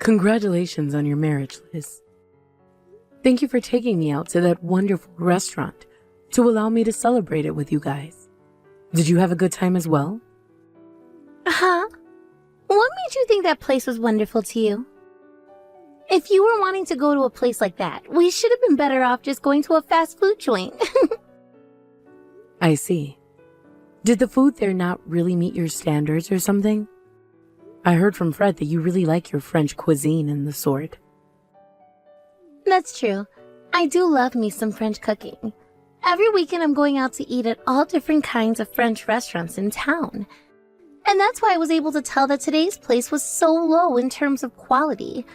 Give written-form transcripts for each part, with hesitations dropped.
Congratulations on your marriage, Liz. Thank you for taking me out to that wonderful restaurant to allow me to celebrate it with you guys. Did you have a good time as well? Huh? What made you think that place was wonderful to you? If you were wanting to go to a place like that, we should have been better off just going to a fast food joint. I see. Did the food there not really meet your standards or something? I heard from Fred that you really like your French cuisine and the sort. That's true. I do love me some French cooking. Every weekend I'm going out to eat at all different kinds of French restaurants in town. And that's why I was able to tell that today's place was so low in terms of quality.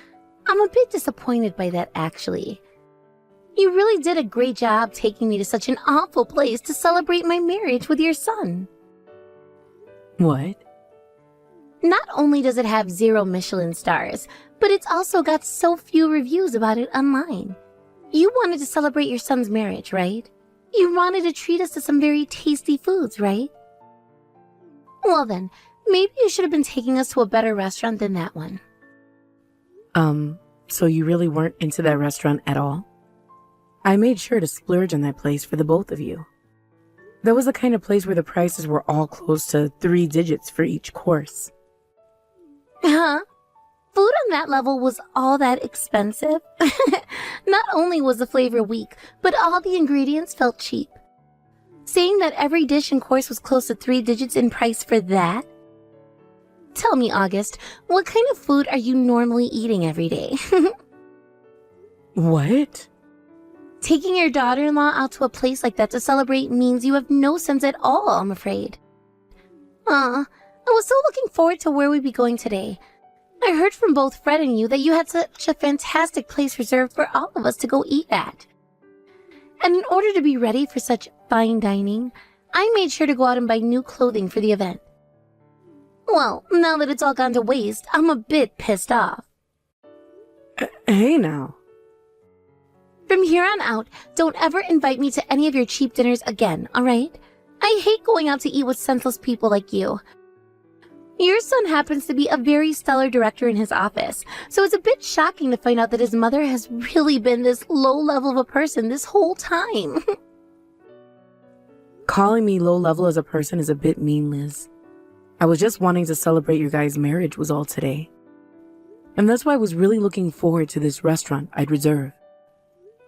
I'm a bit disappointed by that, actually. You really did a great job taking me to such an awful place to celebrate my marriage with your son. What? Not only does it have 0 Michelin stars, but it's also got so few reviews about it online. You wanted to celebrate your son's marriage, right? You wanted to treat us to some very tasty foods, right? Well then, maybe you should have been taking us to a better restaurant than that one. So you really weren't into that restaurant at all? I made sure to splurge on that place for the both of you. That was the kind of place where the prices were all close to 3 digits for each course. Huh? Food on that level was all that expensive? Not only was the flavor weak, but all the ingredients felt cheap. Saying that every dish and course was close to 3 digits in price for that? Tell me, August, what kind of food are you normally eating every day? What? Taking your daughter-in-law out to a place like that to celebrate means you have no sense at all, I'm afraid. I was so looking forward to where we'd be going today. I heard from both Fred and you that you had such a fantastic place reserved for all of us to go eat at. And in order to be ready for such fine dining, I made sure to go out and buy new clothing for the event. Well, now that it's all gone to waste, I'm a bit pissed off. Hey now. From here on out, don't ever invite me to any of your cheap dinners again, alright? I hate going out to eat with senseless people like you. Your son happens to be a very stellar director in his office, so it's a bit shocking to find out that his mother has really been this low level of a person this whole time. Calling me low level as a person is a bit mean, Liz. I was just wanting to celebrate your guys' marriage was all today. And that's why I was really looking forward to this restaurant I'd reserve.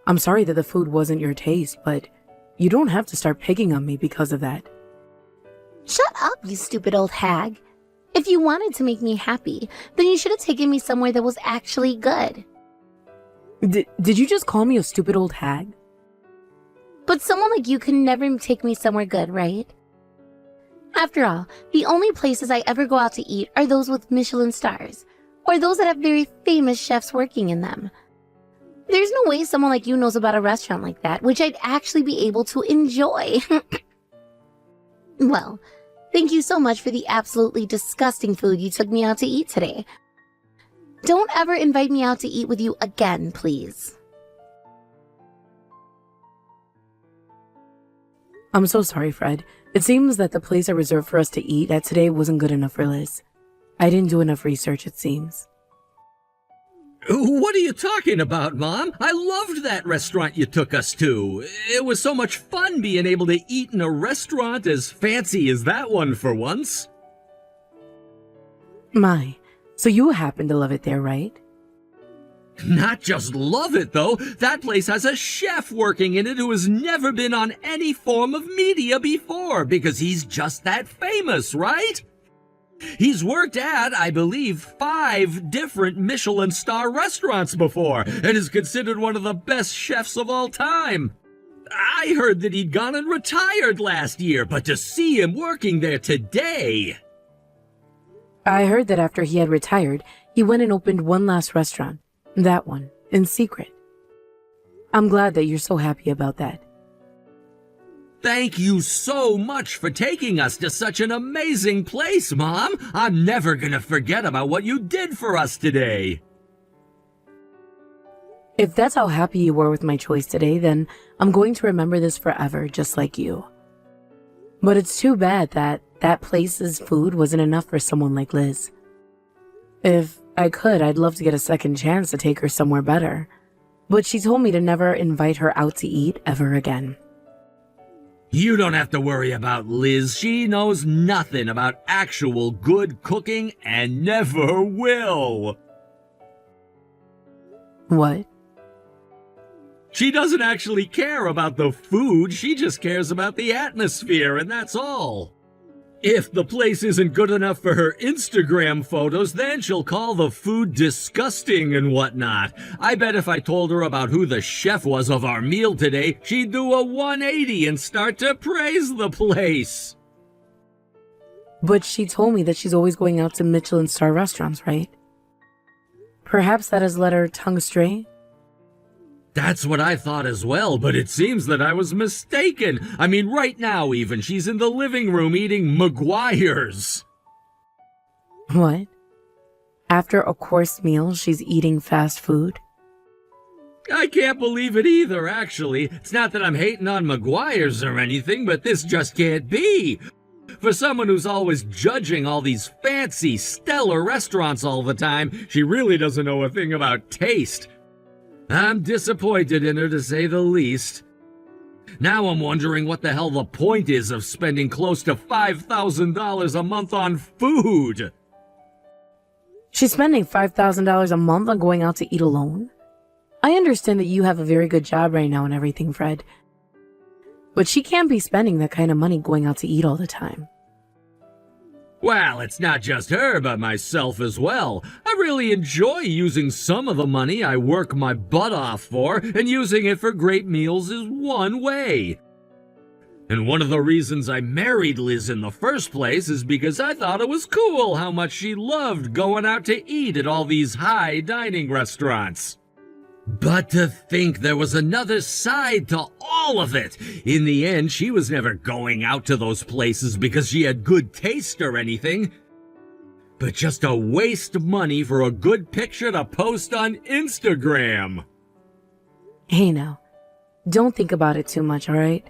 I'm sorry that the food wasn't your taste, but you don't have to start picking on me because of that. Shut up, you stupid old hag. If you wanted to make me happy, then you should have taken me somewhere that was actually good. Did you just call me a stupid old hag? But someone like you can never take me somewhere good, right? After all, the only places I ever go out to eat are those with Michelin stars, or those that have very famous chefs working in them. There's no way someone like you knows about a restaurant like that, which I'd actually be able to enjoy. Well, thank you so much for the absolutely disgusting food you took me out to eat today. Don't ever invite me out to eat with you again, please. I'm so sorry, Fred. It seems that the place I reserved for us to eat at today wasn't good enough for Liz. I didn't do enough research, it seems. What are you talking about, Mom? I loved that restaurant you took us to. It was so much fun being able to eat in a restaurant as fancy as that one for once. My, so you happen to love it there, right? Not just love it, though. That place has a chef working in it who has never been on any form of media before, because he's just that famous, right? He's worked at, I believe, 5 different Michelin star restaurants before, and is considered one of the best chefs of all time. I heard that he'd gone and retired last year, but to see him working there today... I heard that after he had retired, he went and opened one last restaurant. That one, in secret. I'm glad that you're so happy about that. Thank you so much for taking us to such an amazing place, Mom. I'm never gonna forget about what you did for us today. If that's how happy you were with my choice today, then I'm going to remember this forever, just like you. But it's too bad that that place's food wasn't enough for someone like Liz. If I'd love to get a second chance to take her somewhere better. But she told me to never invite her out to eat ever again. You don't have to worry about Liz. She knows nothing about actual good cooking and never will. What? She doesn't actually care about the food. She just cares about the atmosphere, and that's all. If the place isn't good enough for her Instagram photos, then she'll call the food disgusting and whatnot. I bet if I told her about who the chef was of our meal today, she'd do a 180 and start to praise the place. But she told me that she's always going out to Michelin-star restaurants, right? Perhaps that has led her tongue astray? That's what I thought as well, but it seems that I was mistaken. I mean, right now even, she's in the living room eating McGuire's. What? After a course meal, she's eating fast food? I can't believe it either, actually. It's not that I'm hating on McGuire's or anything, but this just can't be. For someone who's always judging all these fancy, stellar restaurants all the time, she really doesn't know a thing about taste. I'm disappointed in her, to say the least. Now I'm wondering what the hell the point is of spending close to $5,000 a month on food. She's spending $5,000 a month on going out to eat alone? I understand that you have a very good job right now and everything, Fred. But she can't be spending that kind of money going out to eat all the time. Well, it's not just her, but myself as well. I really enjoy using some of the money I work my butt off for, and using it for great meals is one way. And one of the reasons I married Liz in the first place is because I thought it was cool how much she loved going out to eat at all these high dining restaurants. But to think there was another side to all of it. In the end, she was never going out to those places because she had good taste or anything, but just to waste money for a good picture to post on Instagram. Hey now, don't think about it too much, alright?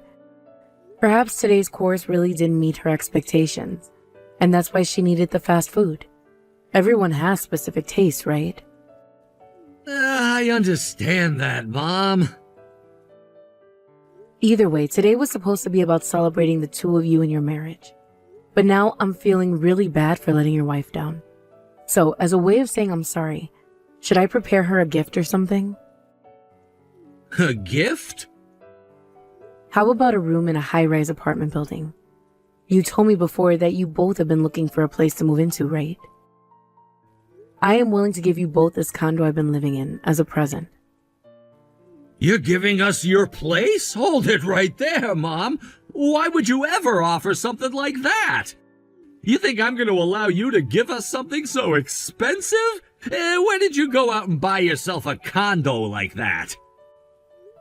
Perhaps today's course really didn't meet her expectations, and that's why she needed the fast food. Everyone has specific tastes, right? I understand that, Mom. Either way, today was supposed to be about celebrating the two of you and your marriage. But now I'm feeling really bad for letting your wife down. So, as a way of saying I'm sorry, should I prepare her a gift or something? A gift? How about a room in a high-rise apartment building? You told me before that you both have been looking for a place to move into, right? I am willing to give you both this condo I've been living in as a present. You're giving us your place? Hold it right there, Mom. Why would you ever offer something like that? You think I'm going to allow you to give us something so expensive? When did you go out and buy yourself a condo like that?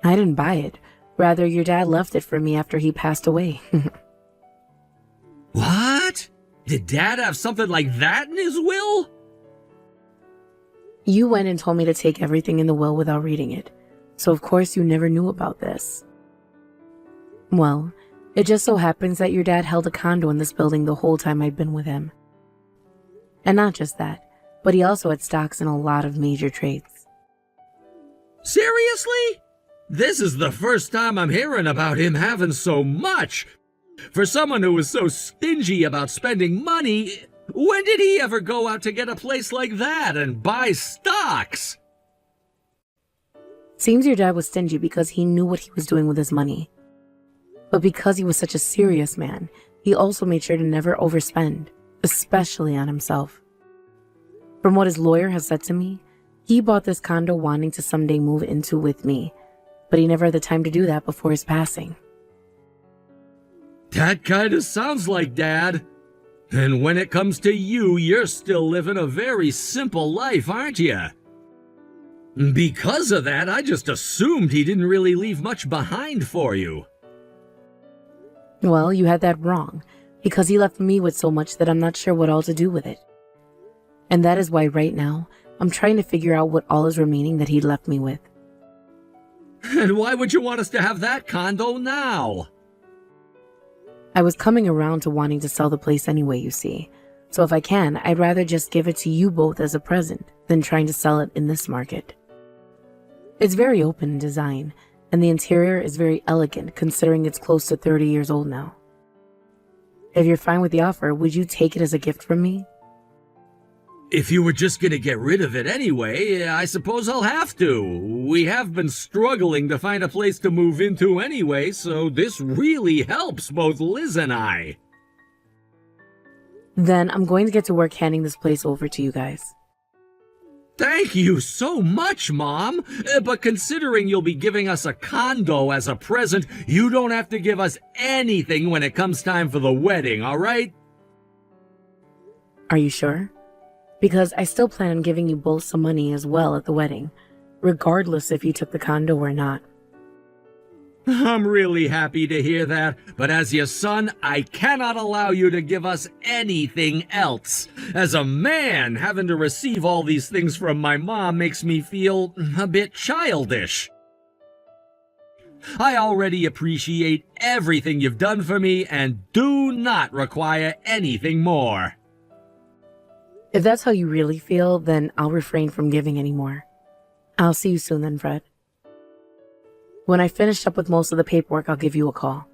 I didn't buy it. Rather, your dad left it for me after he passed away. What? Did Dad have something like that in his will? You went and told me to take everything in the will without reading it, so of course you never knew about this. Well, it just so happens that your dad held a condo in this building the whole time I'd been with him. And not just that, but he also had stocks in a lot of major trades. Seriously? This is the first time I'm hearing about him having so much. For someone who was so stingy about spending money, when did he ever go out to get a place like that and buy stocks? Seems your dad was stingy because he knew what he was doing with his money. But because he was such a serious man, he also made sure to never overspend, especially on himself. From what his lawyer has said to me, he bought this condo wanting to someday move into with me, but he never had the time to do that before his passing. That kinda sounds like Dad. And when it comes to you, you're still living a very simple life, aren't you? Because of that, I just assumed he didn't really leave much behind for you. Well, you had that wrong, because he left me with so much that I'm not sure what all to do with it. And that is why right now, I'm trying to figure out what all is remaining that he left me with. And why would you want us to have that condo now? I was coming around to wanting to sell the place anyway, you see. So if I can, I'd rather just give it to you both as a present. than trying to sell it in this market. It's very open in design, and the interior is very elegant considering it's close to 30 years old now. If you're fine with the offer, would you take it as a gift from me? If you were just gonna get rid of it anyway, I suppose I'll have to. We have been struggling to find a place to move into anyway, so this really helps both Liz and I. Then I'm going to get to work handing this place over to you guys. Thank you so much, Mom. But considering you'll be giving us a condo as a present, you don't have to give us anything when it comes time for the wedding, all right? Are you sure? Because I still plan on giving you both some money as well at the wedding, regardless if you took the condo or not. I'm really happy to hear that, but as your son, I cannot allow you to give us anything else. As a man, having to receive all these things from my mom makes me feel a bit childish. I already appreciate everything you've done for me and do not require anything more. If that's how you really feel, then I'll refrain from giving any more. I'll see you soon then, Fred. When I finish up with most of the paperwork, I'll give you a call.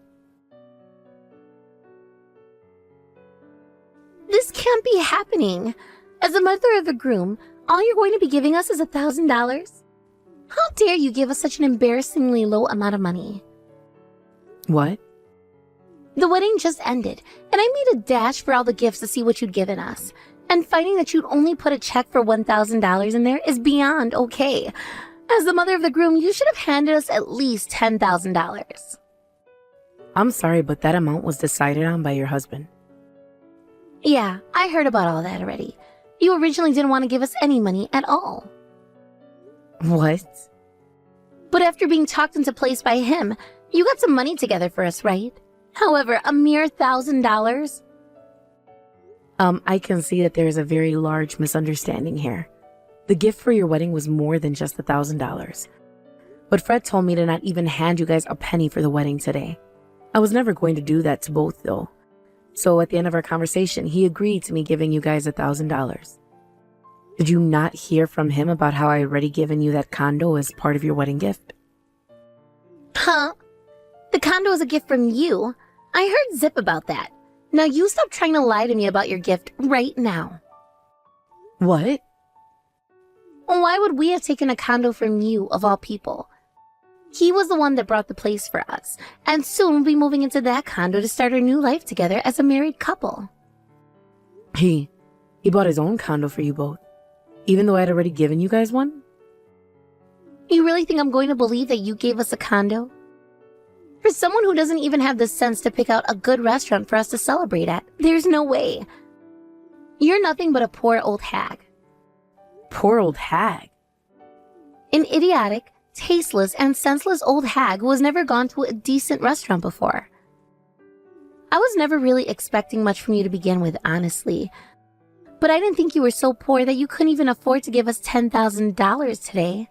This can't be happening. As the mother of the groom, all you're going to be giving us is $1,000? How dare you give us such an embarrassingly low amount of money? What? The wedding just ended, and I made a dash for all the gifts to see what you'd given us. And finding that you'd only put a check for $1,000 in there is beyond okay. As the mother of the groom, you should have handed us at least $10,000. I'm sorry, but that amount was decided on by your husband. Yeah, I heard about all that already. You originally didn't want to give us any money at all. What? But after being talked into place by him, you got some money together for us, right? However, a mere $1,000? I can see that there is a very large misunderstanding here. The gift for your wedding was more than just $1,000. But Fred told me to not even hand you guys a penny for the wedding today. I was never going to do that to both, though. So at the end of our conversation, he agreed to me giving you guys $1,000. Did you not hear from him about how I already given you that condo as part of your wedding gift? Huh? The condo is a gift from you. I heard zip about that. Now you stop trying to lie to me about your gift right now. What? Why would we have taken a condo from you, of all people? He was the one that brought the place for us, and soon we'll be moving into that condo to start our new life together as a married couple. He bought his own condo for you both, even though I'd already given you guys one? You really think I'm going to believe that you gave us a condo? For someone who doesn't even have the sense to pick out a good restaurant for us to celebrate at, there's no way. You're nothing but a poor old hag. Poor old hag? An idiotic, tasteless, and senseless old hag who has never gone to a decent restaurant before. I was never really expecting much from you to begin with, honestly. But I didn't think you were so poor that you couldn't even afford to give us $10,000 today.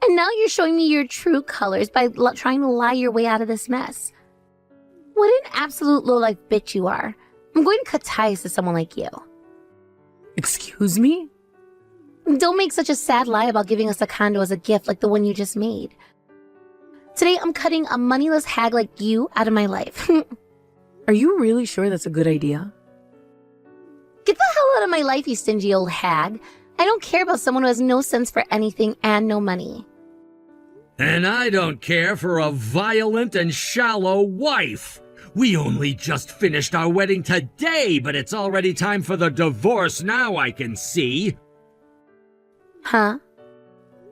And now you're showing me your true colors by trying to lie your way out of this mess. What an absolute low-life bitch you are. I'm going to cut ties to someone like you. Excuse me? Don't make such a sad lie about giving us a condo as a gift like the one you just made. Today, I'm cutting a moneyless hag like you out of my life. Are you really sure that's a good idea? Get the hell out of my life, you stingy old hag. I don't care about someone who has no sense for anything and no money. And I don't care for a violent and shallow wife. We only just finished our wedding today, but it's already time for the divorce now, I can see. Huh?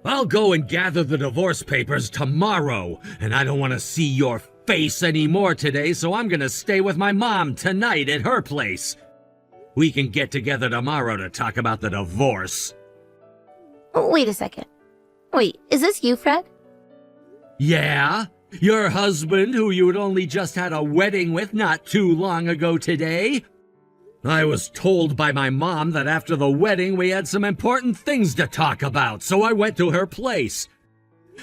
I'll go and gather the divorce papers tomorrow, and I don't want to see your face anymore today, so I'm gonna stay with my mom tonight at her place. We can get together tomorrow to talk about the divorce. Wait a second. Wait, is this you, Fred? Yeah? Your husband, who you had only just had a wedding with not too long ago today? I was told by my mom that after the wedding we had some important things to talk about, so I went to her place.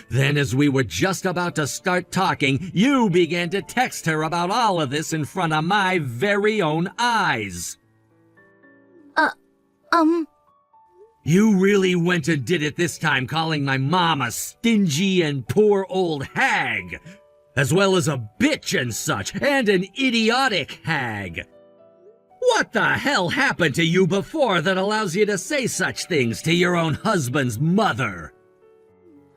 Then as we were just about to start talking, you began to text her about all of this in front of my very own eyes. You really went and did it this time, calling my mom a stingy and poor old hag, as well as a bitch and such, and an idiotic hag. What the hell happened to you before that allows you to say such things to your own husband's mother?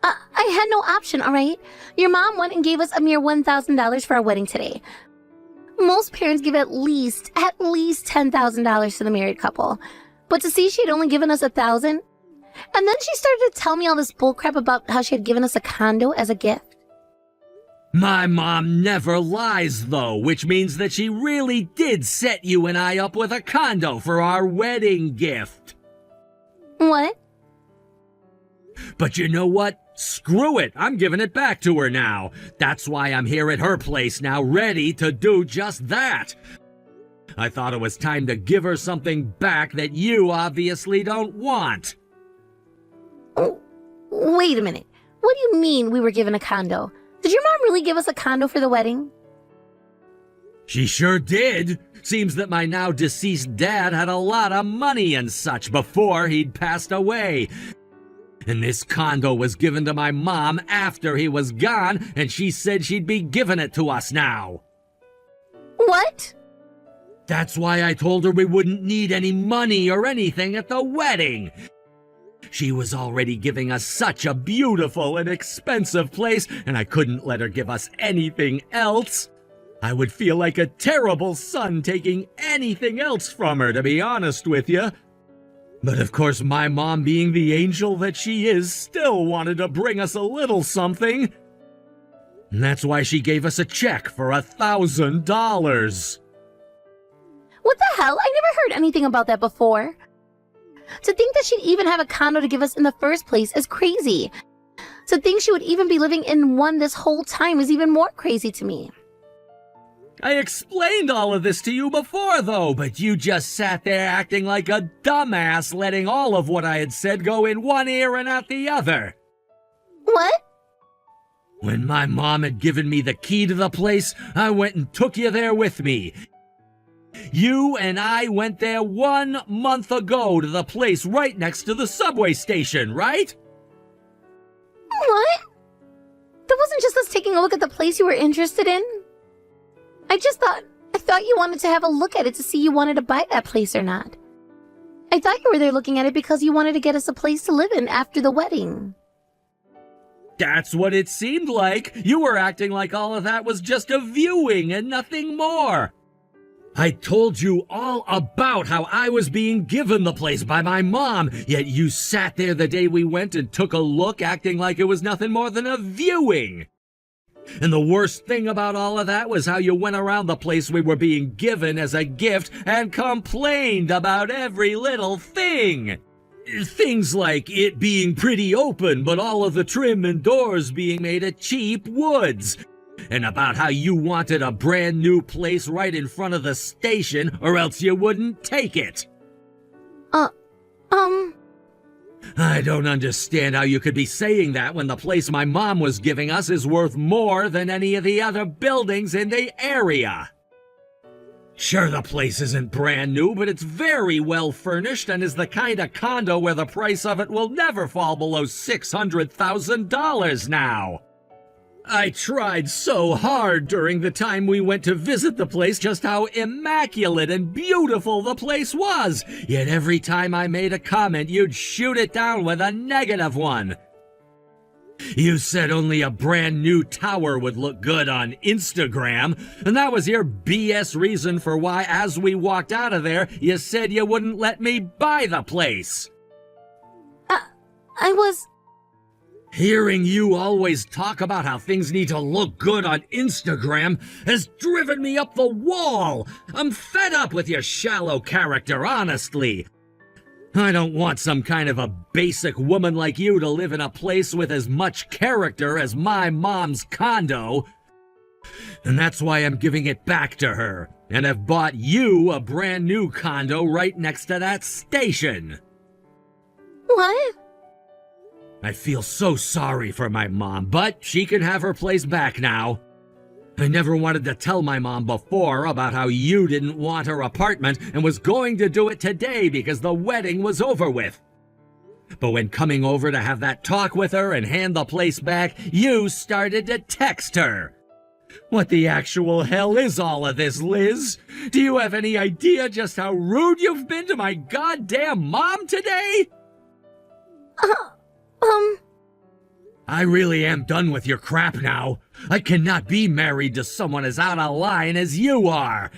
I had no option, alright? Your mom went and gave us a mere $1,000 for our wedding today. Most parents give at least $10,000 to the married couple. But to see she had only given us $1,000, and then she started to tell me all this bullcrap about how she had given us a condo as a gift. My mom never lies, though, which means that she really did set you and I up with a condo for our wedding gift. What? But you know what? Screw it, I'm giving it back to her now. That's why I'm here at her place now, ready to do just that. I thought it was time to give her something back that you obviously don't want. Oh, wait a minute. What do you mean we were given a condo? Did your mom really give us a condo for the wedding? She sure did. Seems that my now deceased dad had a lot of money and such before he'd passed away. And this condo was given to my mom after he was gone, and she said she'd be giving it to us now. What? That's why I told her we wouldn't need any money or anything at the wedding. She was already giving us such a beautiful and expensive place, and I couldn't let her give us anything else. I would feel like a terrible son taking anything else from her, to be honest with you. But of course, my mom, being the angel that she is, still wanted to bring us a little something. And that's why she gave us a check for $1,000. What the hell? I never heard anything about that before. To think that she'd even have a condo to give us in the first place is crazy. To think she would even be living in one this whole time is even more crazy to me. I explained all of this to you before, though, but you just sat there acting like a dumbass, letting all of what I had said go in one ear and out the other. What? When my mom had given me the key to the place, I went and took you there with me. You and I went there 1 month ago to the place right next to the subway station, right? What? That wasn't just us taking a look at the place you were interested in? I thought you wanted to have a look at it to see you wanted to buy that place or not. I thought you were there looking at it because you wanted to get us a place to live in after the wedding. That's what it seemed like. You were acting like all of that was just a viewing and nothing more. I told you all about how I was being given the place by my mom, yet you sat there the day we went and took a look acting like it was nothing more than a viewing. And the worst thing about all of that was how you went around the place we were being given as a gift and complained about every little thing. Things like it being pretty open, but all of the trim and doors being made of cheap woods. And about how you wanted a brand new place right in front of the station, or else you wouldn't take it. I don't understand how you could be saying that when the place my mom was giving us is worth more than any of the other buildings in the area. Sure, the place isn't brand new, but it's very well furnished and is the kind of condo where the price of it will never fall below $600,000 now. I tried so hard during the time we went to visit the place just how immaculate and beautiful the place was, yet every time I made a comment, you'd shoot it down with a negative one. You said only a brand new tower would look good on Instagram, and that was your BS reason for why, as we walked out of there, you said you wouldn't let me buy the place. I was... Hearing you always talk about how things need to look good on Instagram has driven me up the wall. I'm fed up with your shallow character, honestly. I don't want some kind of a basic woman like you to live in a place with as much character as my mom's condo. And that's why I'm giving it back to her, and have bought you a brand new condo right next to that station. What? I feel so sorry for my mom, but she can have her place back now. I never wanted to tell my mom before about how you didn't want her apartment and was going to do it today because the wedding was over with. But when coming over to have that talk with her and hand the place back, you started to text her. What the actual hell is all of this, Liz? Do you have any idea just how rude you've been to my goddamn mom today? I really am done with your crap now. I cannot be married to someone as out of line as you are.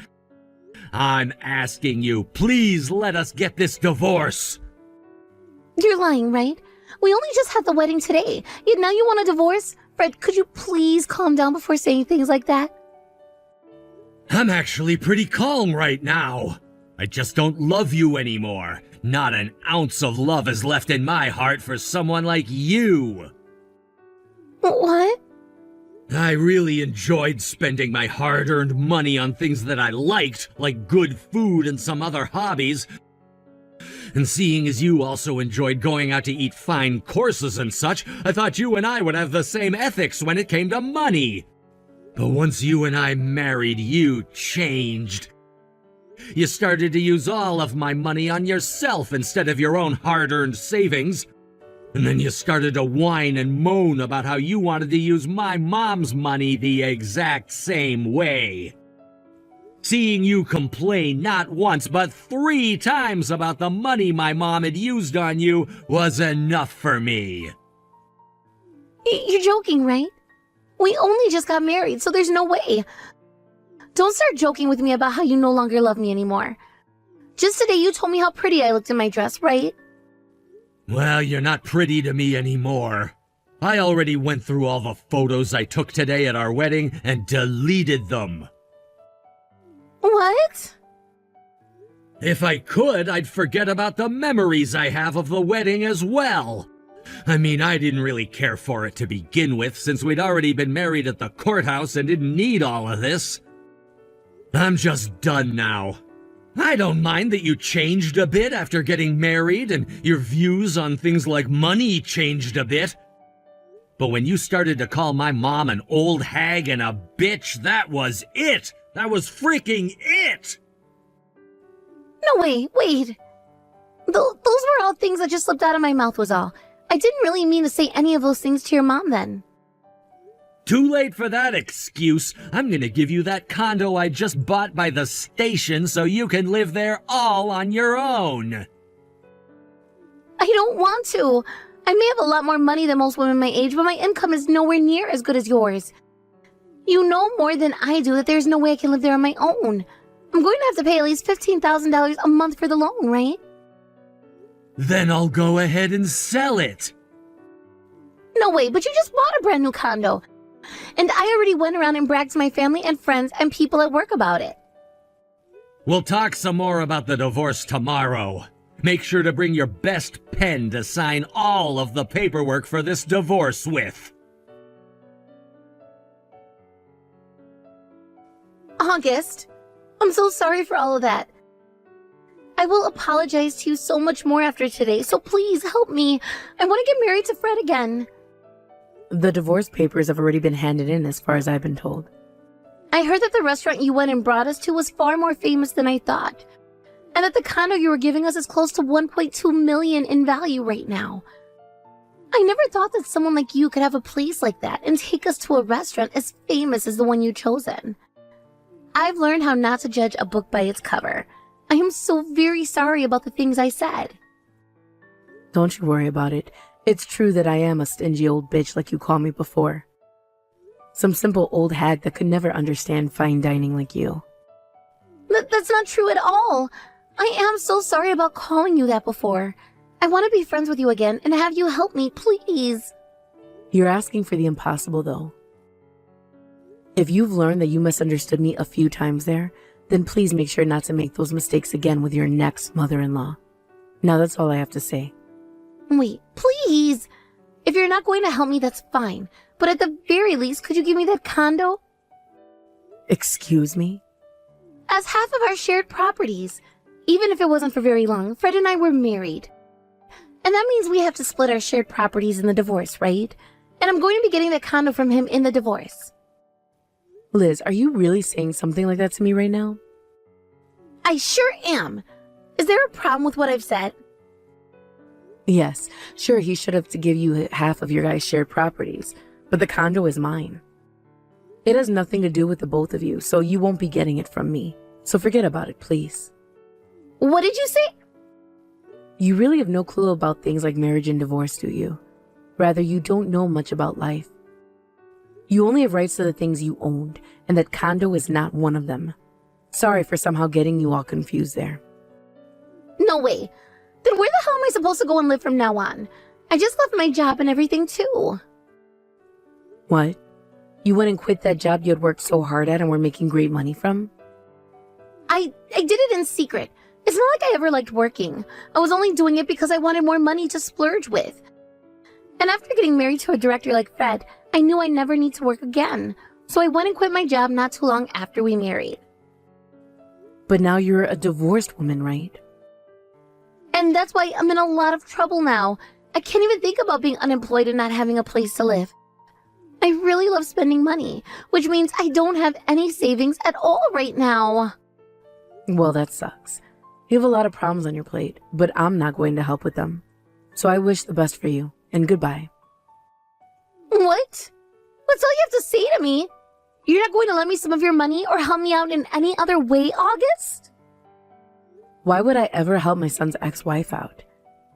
I'm asking you, please let us get this divorce. You're lying, right? We only just had the wedding today, yet now you want a divorce? Fred, could you please calm down before saying things like that? I'm actually pretty calm right now. I just don't love you anymore. Not an ounce of love is left in my heart for someone like you. What? I really enjoyed spending my hard-earned money on things that I liked, like good food and some other hobbies. And seeing as you also enjoyed going out to eat fine courses and such, I thought you and I would have the same ethics when it came to money. But once you and I married, you changed. You started to use all of my money on yourself instead of your own hard-earned savings. And then you started to whine and moan about how you wanted to use my mom's money the exact same way. Seeing you complain not once but 3 times about the money my mom had used on you was enough for me. You're joking, right? We only just got married, so there's no way. Don't start joking with me about how you no longer love me anymore. Just today you told me how pretty I looked in my dress, right? Well, you're not pretty to me anymore. I already went through all the photos I took today at our wedding and deleted them. What? If I could, I'd forget about the memories I have of the wedding as well. I mean, I didn't really care for it to begin with, since we'd already been married at the courthouse and didn't need all of this. I'm just done now. I don't mind that you changed a bit after getting married, and your views on things like money changed a bit. But when you started to call my mom an old hag and a bitch, that was it! That was freaking it! No, wait. Those were all things that just slipped out of my mouth was all. I didn't really mean to say any of those things to your mom then. Too late for that excuse. I'm gonna give you that condo I just bought by the station so you can live there all on your own. I don't want to. I may have a lot more money than most women my age, but my income is nowhere near as good as yours. You know more than I do that there's no way I can live there on my own. I'm going to have to pay at least $15,000 a month for the loan, right? Then I'll go ahead and sell it. No way, but you just bought a brand new condo. And I already went around and bragged to my family and friends and people at work about it. We'll talk some more about the divorce tomorrow. Make sure to bring your best pen to sign all of the paperwork for this divorce with. August, I'm so sorry for all of that. I will apologize to you so much more after today, so please help me. I want to get married to Fred again. The divorce papers have already been handed in as far as I've been told. I heard that the restaurant you went and brought us to was far more famous than I thought. And that the condo you were giving us is close to $1.2 million in value right now. I never thought that someone like you could have a place like that and take us to a restaurant as famous as the one you've chosen. I've learned how not to judge a book by its cover. I am so very sorry about the things I said. Don't you worry about it. It's true that I am a stingy old bitch like you called me before. Some simple old hag that could never understand fine dining like you. That's not true at all. I am so sorry about calling you that before. I want to be friends with you again and have you help me, please. You're asking for the impossible, though. If you've learned that you misunderstood me a few times there, then please make sure not to make those mistakes again with your next mother-in-law. Now that's all I have to say. Wait, please. If you're not going to help me, that's fine. But at the very least, could you give me that condo? Excuse me? As half of our shared properties. Even if it wasn't for very long, Fred and I were married. And that means we have to split our shared properties in the divorce, right? And I'm going to be getting that condo from him in the divorce. Liz, are you really saying something like that to me right now? I sure am. Is there a problem with what I've said? Yes, sure, he should have to give you half of your guys' shared properties, but the condo is mine. It has nothing to do with the both of you, so you won't be getting it from me. So forget about it, please. What did you say? You really have no clue about things like marriage and divorce, do you? Rather, you don't know much about life. You only have rights to the things you owned, and that condo is not one of them. Sorry for somehow getting you all confused there. No way. Then where the hell am I supposed to go and live from now on? I just left my job and everything too. What? You went and quit that job you had worked so hard at and were making great money from? I did it in secret. It's not like I ever liked working. I was only doing it because I wanted more money to splurge with. And after getting married to a director like Fred, I knew I'd never need to work again. So I went and quit my job not too long after we married. But now you're a divorced woman, right? And that's why I'm in a lot of trouble now. I can't even think about being unemployed and not having a place to live. I really love spending money, which means I don't have any savings at all right now. Well, that sucks. You have a lot of problems on your plate, but I'm not going to help with them. So I wish the best for you, and goodbye. What? What's all you have to say to me? You're not going to lend me some of your money or help me out in any other way, August? Why would I ever help my son's ex-wife out?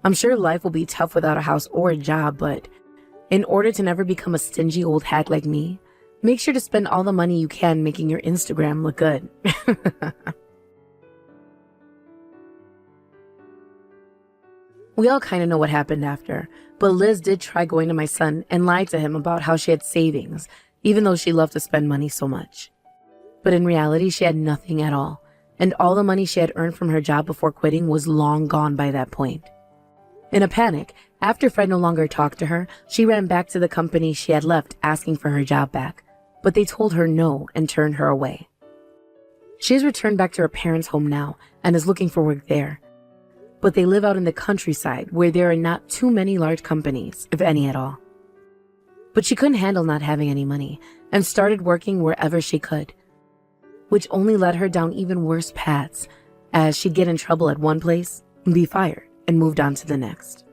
I'm sure life will be tough without a house or a job, but in order to never become a stingy old hag like me, make sure to spend all the money you can making your Instagram look good. We all kind of know what happened after, but Liz did try going to my son and lied to him about how she had savings, even though she loved to spend money so much. But in reality, she had nothing at all, and all the money she had earned from her job before quitting was long gone by that point. In a panic, after Fred no longer talked to her, she ran back to the company she had left asking for her job back, but they told her no and turned her away. She has returned back to her parents' home now and is looking for work there. But they live out in the countryside where there are not too many large companies, if any at all. But she couldn't handle not having any money and started working wherever she could, which only led her down even worse paths, as she'd get in trouble at one place, be fired, and moved on to the next.